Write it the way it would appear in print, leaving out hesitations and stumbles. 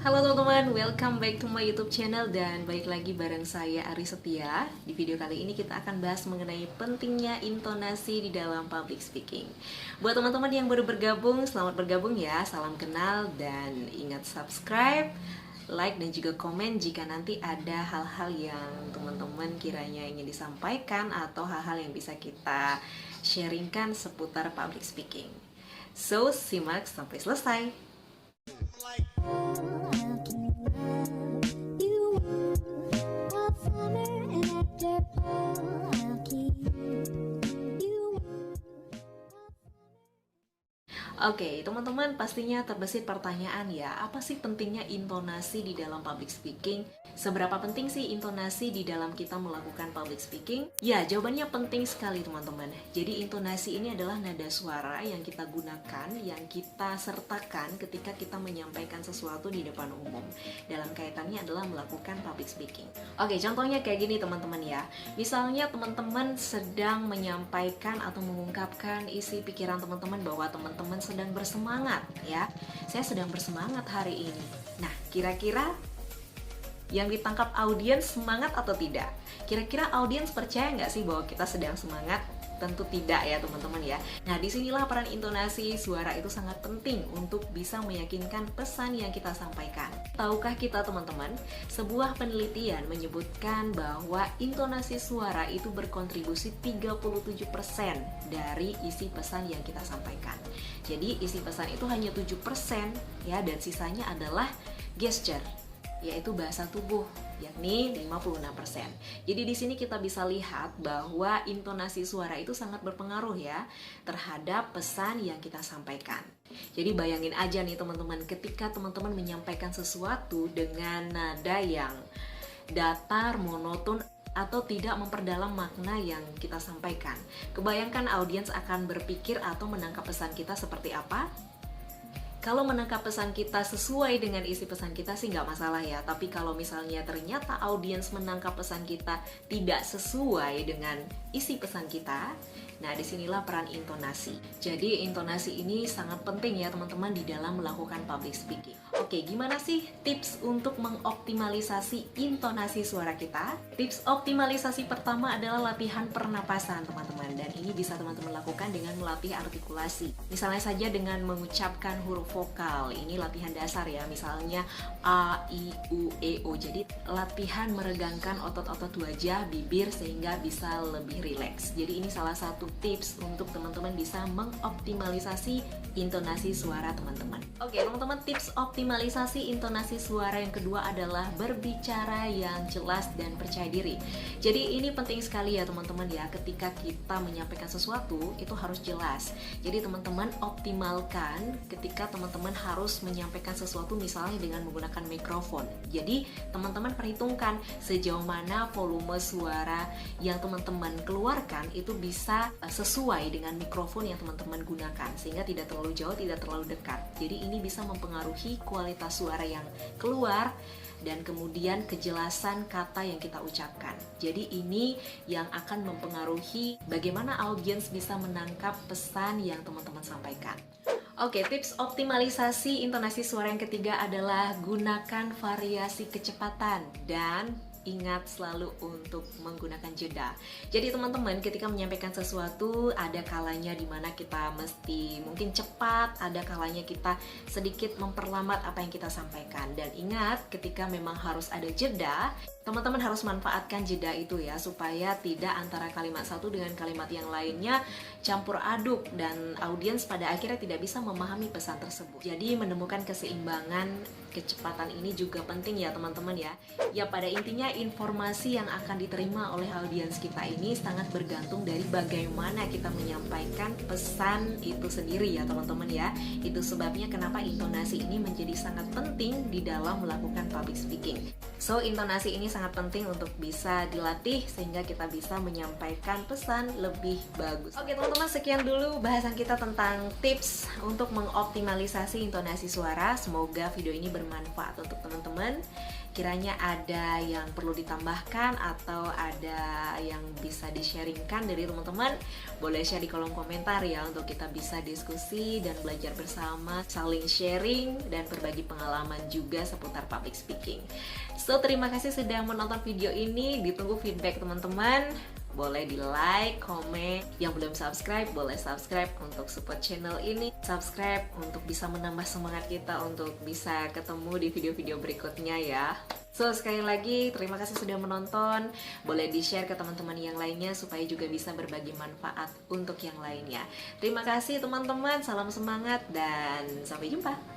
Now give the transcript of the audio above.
Halo teman-teman, welcome back to my YouTube channel dan balik lagi bareng saya Ari Setia. Di video kali ini kita akan bahas mengenai pentingnya intonasi di dalam public speaking. Buat teman-teman yang baru bergabung, selamat bergabung ya. Salam kenal dan ingat subscribe, like dan juga komen jika nanti ada hal-hal yang teman-teman kiranya ingin disampaikan atau hal-hal yang bisa kita sharingkan seputar public speaking. So, simak sampai selesai. Oke, teman-teman pastinya terbesit pertanyaan ya, apa sih pentingnya intonasi di dalam public speaking? Seberapa penting sih intonasi di dalam kita melakukan public speaking? Ya, jawabannya penting sekali teman-teman. Jadi intonasi ini adalah nada suara yang kita gunakan, yang kita sertakan ketika kita menyampaikan sesuatu di depan umum. Dalam kaitannya adalah melakukan public speaking. Oke, contohnya kayak gini teman-teman ya. Misalnya teman-teman sedang menyampaikan atau mengungkapkan isi pikiran teman-teman bahwa teman-teman sedang bersemangat ya. Saya sedang bersemangat hari ini. Nah, kira-kira yang ditangkap audiens semangat atau tidak? Kira-kira audiens percaya nggak sih bahwa kita sedang semangat? Tentu tidak ya teman-teman ya. Nah, disinilah peran intonasi suara itu sangat penting untuk bisa meyakinkan pesan yang kita sampaikan. Tahukah kita teman-teman, sebuah penelitian menyebutkan bahwa intonasi suara itu berkontribusi 37% dari isi pesan yang kita sampaikan. Jadi isi pesan itu hanya 7% ya, dan sisanya adalah gesture, yaitu bahasa tubuh, yakni 56%. Jadi di sini kita bisa lihat bahwa intonasi suara itu sangat berpengaruh ya terhadap pesan yang kita sampaikan. Jadi bayangin aja nih teman-teman, ketika teman-teman menyampaikan sesuatu dengan nada yang datar, monoton, atau tidak memperdalam makna yang kita sampaikan. Kebayangkan audiens akan berpikir atau menangkap pesan kita seperti apa? Kalau menangkap pesan kita sesuai dengan isi pesan kita sih nggak masalah ya. Tapi kalau misalnya ternyata audiens menangkap pesan kita tidak sesuai dengan isi pesan kita, nah disinilah peran intonasi. Jadi intonasi ini sangat penting ya teman-teman di dalam melakukan public speaking. Oke, gimana sih tips untuk mengoptimalisasi intonasi suara kita? Tips optimalisasi pertama adalah latihan pernapasan teman-teman. Dan ini bisa teman-teman lakukan dengan melatih artikulasi. Misalnya saja dengan mengucapkan huruf vokal. Ini latihan dasar ya, misalnya A, I, U, E, O. Jadi latihan meregangkan otot-otot wajah, bibir sehingga bisa lebih rileks. Jadi ini salah satu tips untuk teman-teman bisa mengoptimalisasi intonasi suara teman-teman. Oke, teman-teman, tips optimalisasi intonasi suara yang kedua adalah berbicara yang jelas dan percaya diri. Jadi ini penting sekali ya teman-teman ya, ketika kita menyampaikan sesuatu itu harus jelas. Jadi teman-teman optimalkan ketika teman-teman harus menyampaikan sesuatu misalnya dengan menggunakan mikrofon. Jadi teman-teman perhitungkan sejauh mana volume suara yang teman-teman keluarkan itu bisa sesuai dengan mikrofon yang teman-teman gunakan, sehingga tidak terlalu jauh, tidak terlalu dekat. Jadi ini bisa mempengaruhi kualitas suara yang keluar dan kemudian kejelasan kata yang kita ucapkan. Jadi ini yang akan mempengaruhi bagaimana audiens bisa menangkap pesan yang teman-teman sampaikan. Oke, tips optimalisasi intonasi suara yang ketiga adalah gunakan variasi kecepatan dan ingat selalu untuk menggunakan jeda. Jadi teman-teman, ketika menyampaikan sesuatu ada kalanya dimana kita mesti mungkin cepat, ada kalanya kita sedikit memperlambat apa yang kita sampaikan. Dan ingat, ketika memang harus ada jeda, teman-teman harus manfaatkan jeda itu ya, supaya tidak antara kalimat satu dengan kalimat yang lainnya campur aduk dan audiens pada akhirnya tidak bisa memahami pesan tersebut. Jadi menemukan keseimbangan kecepatan ini juga penting ya teman-teman ya. Ya, pada intinya informasi yang akan diterima oleh audiens kita ini sangat bergantung dari bagaimana kita menyampaikan pesan itu sendiri ya teman-teman ya. Itu sebabnya kenapa intonasi ini menjadi sangat penting di dalam melakukan public speaking. So, intonasi ini sangat penting untuk bisa dilatih sehingga kita bisa menyampaikan pesan lebih bagus. Oke teman-teman, sekian dulu bahasan kita tentang tips untuk mengoptimalisasi intonasi suara. Semoga video ini bermanfaat untuk teman-teman. Kiranya ada yang perlu ditambahkan atau ada yang bisa di-sharingkan dari teman-teman, boleh share di kolom komentar ya, untuk kita bisa diskusi dan belajar bersama, saling sharing dan berbagi pengalaman juga seputar public speaking. So, terima kasih sudah menonton video ini. Ditunggu feedback teman-teman. Boleh di like, komen. Yang belum subscribe, boleh subscribe untuk support channel ini. Subscribe untuk bisa menambah semangat kita untuk bisa ketemu di video-video berikutnya ya. So, sekali lagi terima kasih sudah menonton. Boleh di-share ke teman-teman yang lainnya supaya juga bisa berbagi manfaat untuk yang lainnya. Terima kasih teman-teman, salam semangat dan sampai jumpa.